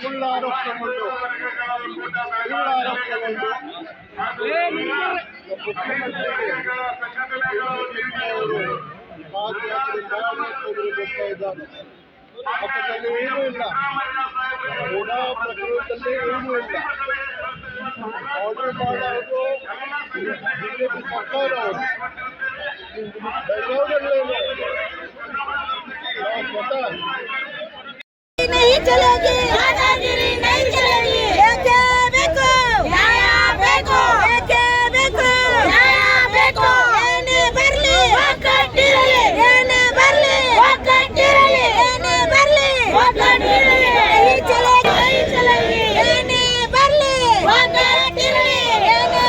ಸುಳ್ಳು ಆರೋಪಗೊಂಡು ಬರ್ತಾ ಇದ್ದಾರೆ. ಪಕ್ಕದಲ್ಲಿ ಏನೂ ಇಲ್ಲ, ಕೂಡ ಪ್ರಕರಣದಲ್ಲಿ ಏನೂ ಇಲ್ಲ. ಆರ್ಡರ್ ಮಾಡೋದು ಬಿಜೆಪಿ ಸರ್ಕಾರ. नहीं चलेगी, दादागिरी नहीं चलेगी। बेको बेको न्याय बेको, बेके बेको न्याय बेको। ಏನೇ ಬರ್ಲಿ ಒಗ್ಗಟ್ಟಿರಲಿ, ಏನೇ ಬರ್ಲಿ ಒಗ್ಗಟ್ಟಿರಲಿ, ಏನೇ ಬರ್ಲಿ ಒಗ್ಗಟ್ಟಿರಲಿ। नहीं चलेगी, नहीं चलेगी, ಏನೇ ಬರ್ಲಿ ಒಗ್ಗಟ್ಟಿರಲಿ, ಏನೇ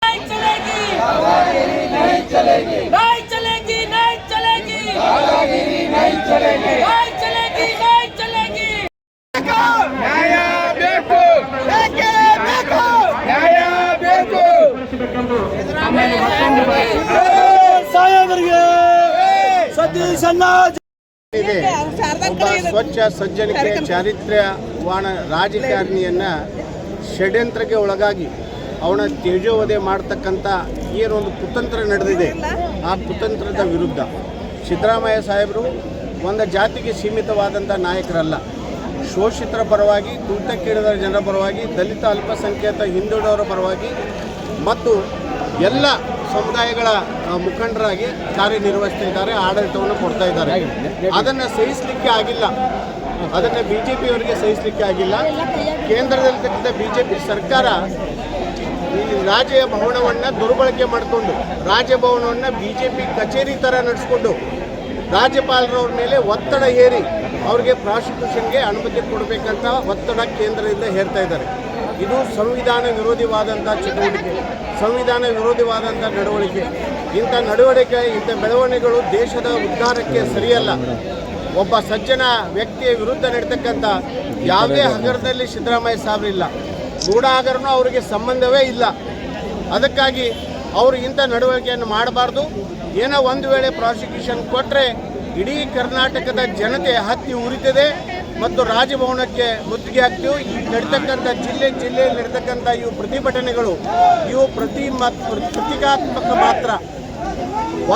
नहीं चलेगी, दादागिरी नहीं चलेगी, नहीं चलेगी, नहीं चलेगी, दादागिरी नहीं चलेगी, नहीं चलेगी, नहीं चलेगी। ನ್ಯಾಯ ಬೇಕು, ನ್ಯಾಯ ಬೇಕು, ಸಾಹೇಬರಿಗೆ ಸತೀಶ್ ಅಣ್ಣ ಒಬ್ಬ ಸ್ವಚ್ಛ ಸಜ್ಜನಿಕೆ ಚಾರಿತ್ರ್ಯವಾಣ ರಾಜಕಾರಣಿಯನ್ನ ಷಡ್ಯಂತ್ರಕ್ಕೆ ಒಳಗಾಗಿ ಅವನ ತೇಜೋವಧೆ ಮಾಡ್ತಕ್ಕಂಥ ಏನೊಂದು ಕುತಂತ್ರ ನಡೆದಿದೆ, ಆ ಕುತಂತ್ರದ ವಿರುದ್ಧ ಸಿದ್ದರಾಮಯ್ಯ ಸಾಹೇಬರು ಒಂದು ಜಾತಿಗೆ ಸೀಮಿತವಾದಂಥ ನಾಯಕರಲ್ಲ. ಶೋಷಿತರ ಪರವಾಗಿ, ತುಳಿತಕ್ಕೀಡದ ಜನರ ಪರವಾಗಿ, ದಲಿತ ಅಲ್ಪಸಂಖ್ಯಾತ ಹಿಂದುಳಿದವರ ಪರವಾಗಿ ಮತ್ತು ಎಲ್ಲ ಸಮುದಾಯಗಳ ಮುಖಂಡರಾಗಿ ಕಾರ್ಯನಿರ್ವಹಿಸ್ತಾ ಇದ್ದಾರೆ, ಆಡಳಿತವನ್ನು ಕೊಡ್ತಾ ಇದ್ದಾರೆ. ಅದನ್ನು ಸಹಿಸಲಿಕ್ಕೆ ಆಗಿಲ್ಲ, ಅದನ್ನು ಬಿ ಜೆ ಪಿಯವರಿಗೆ ಸಹಿಸಲಿಕ್ಕೆ ಆಗಿಲ್ಲ. ಕೇಂದ್ರದಲ್ಲಿರ್ತಕ್ಕಂಥ ಬಿ ಜೆ ಪಿ ಸರ್ಕಾರ ಈ ರಾಜಭವನವನ್ನು ದುರ್ಬಳಕೆ ಮಾಡಿಕೊಂಡು, ರಾಜಭವನವನ್ನು ಬಿ ಜೆ ಪಿ ಕಚೇರಿ ಥರ ನಡೆಸ್ಕೊಂಡು ರಾಜ್ಯಪಾಲರವ್ರ ಮೇಲೆ ಒತ್ತಡ ಹೇರಿ ಅವ್ರಿಗೆ ಪ್ರಾಸಿಕ್ಯೂಷನ್ಗೆ ಅನುಮತಿ ಕೊಡಬೇಕಂತ ಒತ್ತಡ ಕೇಂದ್ರದಿಂದ ಹೇರ್ತಾ ಇದ್ದಾರೆ. ಇದು ಸಂವಿಧಾನ ವಿರೋಧಿವಾದಂಥ ಚಟುವಟಿಕೆ, ಸಂವಿಧಾನ ವಿರೋಧಿವಾದಂಥ ನಡವಳಿಕೆ. ಇಂಥ ನಡವಳಿಕೆ, ಇಂಥ ಬೆಳವಣಿಗೆಗಳು ದೇಶದ ಉದ್ಧಾರಕ್ಕೆ ಸರಿಯಲ್ಲ. ಒಬ್ಬ ಸಜ್ಜನ ವ್ಯಕ್ತಿಯ ವಿರುದ್ಧ ನಡೀತಕ್ಕಂಥ ಯಾವುದೇ ಹಗರದಲ್ಲಿ ಸಿದ್ದರಾಮಯ್ಯ ಸಾಹೇಬರಿಲ್ಲ, ಗೂಢ ಹಗರನೂ ಅವರಿಗೆ ಸಂಬಂಧವೇ ಇಲ್ಲ. ಅದಕ್ಕಾಗಿ ಅವರು ಇಂಥ ನಡವಳಿಕೆಯನ್ನು ಮಾಡಬಾರ್ದು. ಏನೋ ಒಂದು ವೇಳೆ ಪ್ರಾಸಿಕ್ಯೂಷನ್ ಕೊಟ್ಟರೆ ಇಡೀ ಕರ್ನಾಟಕದ ಜನತೆ ಹತ್ತಿ ಉರಿತದೆ ಮತ್ತು ರಾಜಭವನಕ್ಕೆ ಮುತ್ತಿಗೆ ಹಾಕ್ತೀವಿ. ಈ ನಡೀತಕ್ಕಂಥ ಜಿಲ್ಲೆಯಲ್ಲಿ ನಡೀತಕ್ಕಂಥ ಇವು ಪ್ರತಿಭಟನೆಗಳು, ಇವು ಪ್ರತೀಕಾತ್ಮಕ ಮಾತ್ರ.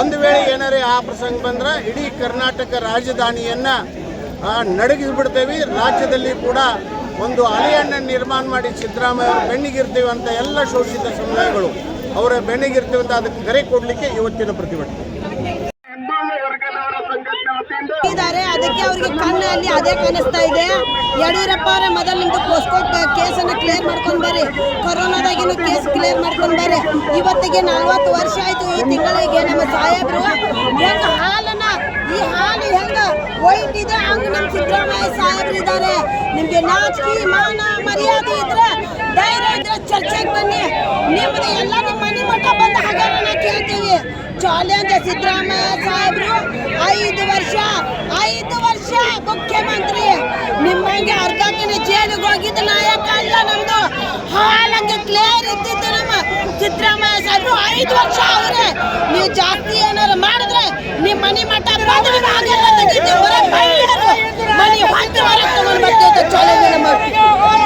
ಒಂದು ವೇಳೆ ಏನಾರೇ ಆ ಪ್ರಸಂಗ ಬಂದ್ರೆ ಇಡೀ ಕರ್ನಾಟಕ ರಾಜಧಾನಿಯನ್ನು ನಡಗಿಸ್ಬಿಡ್ತೇವೆ. ರಾಜ್ಯದಲ್ಲಿ ಕೂಡ ಒಂದು ಅಲೆಯನ್ನು ನಿರ್ಮಾಣ ಮಾಡಿ ಸಿದ್ದರಾಮಯ್ಯ ಅವರು ಬೆನ್ನಿಗಿರ್ತೀವಿ ಅಂತ ಎಲ್ಲ ಶೋಷಿತ ಸಮುದಾಯಗಳು ಅವರ ಬೆನ್ನಿಗಿರ್ತೀವಿ ಅಂತ ಅದಕ್ಕೆ ಕರೆ ಕೊಡಲಿಕ್ಕೆ ಇವತ್ತಿನ ಪ್ರತಿಭಟನೆ. ಅದಕ್ಕೆ ಅವರಿಗೆ ಕಣ್ಣಲ್ಲಿ ಅದೇ ಕಾಣಿಸ್ತಾ ಇದೆ. ಯಡಿಯೂರಪ್ಪ ಅವರ ಮೊದಲು ನಿಮ್ದು ಪೋಸ್ಕೋ ಕೇಸನ್ನು ಕ್ಲಿಯರ್ ಮಾಡ್ಕೊಂಡು ಬರ್ರಿ, ಕೊರೋನಾದಾಗಿನ ಕೇಸ್ ಕ್ಲಿಯರ್ ಮಾಡ್ಕೊಂಡು ಬರ್ರಿ. ಇವತ್ತಿಗೆ 40 ವರ್ಷ ಆಯ್ತು. ಈ ತಿಂಗಳಿಗೆ ನಮ್ಮ ಸಾಹೇಬರು ಹೆಂಗ ಹಾಲನ್ನ, ಈ ಹಾಲು ಹೆಂಗ ವೈಟ್ ಇದೆ ಹಂಗ ನಮ್ಮ ಸಿದ್ದರಾಮಯ್ಯ ಸಾಹೇಬ್ರು ಇದ್ದಾರೆ. ನಿಮ್ಗೆ ನಾಚಿಕೆ ಮಾನ ಮರ್ಯಾದೆ ಇದ್ರೆ, ಧೈರ್ಯ ಇದ್ರೆ ಚರ್ಚೆಗೆ ಬನ್ನಿ. ನಿಮ್ದು ಎಲ್ಲ ನಿಮ್ಮ ಮನೆ ಮಠ ಬಂದ ಹಗರಣ ಕೇಳ್ತೀವಿ. ಚಾಲೆಂಜ್ ಸಿದ್ದರಾಮಯ್ಯ ಸಾಹೇಬ್ರು 5 ವರ್ಷ ಮುಖ್ಯಮಂತ್ರಿ. ನಿಮ್ಮಂಗೆ ಅರ್ಧಕ್ಕಿನ ಜೈಲಿಗೆ ಹೋಗಿದ್ದ ನಾಯಕ ಅಲ್ಲ ನಮ್ದು. ಹಾಲಂಗೆ ಕ್ಲಿಯರ್ ಇದ್ದಿದ್ದು ನಮ್ಮ ಸಿದ್ದರಾಮಯ್ಯ ಸಾಹೇಬ್ರು 5 ವರ್ಷ ಅವರೇ. ನೀವು ಜಾಸ್ತಿ ಏನಾರು ಮಾಡಿದ್ರೆ ನಿಮ್ಮ ಮನೆ ಮಠ ಮನೆ ಹೊತ್ತು ಹೊರಗೆ ತಗೊಂಡು ಬರ್ತೇವೆ ಚಾಲೆಂಜ್ ಮಾಡ್ತೀವಿ.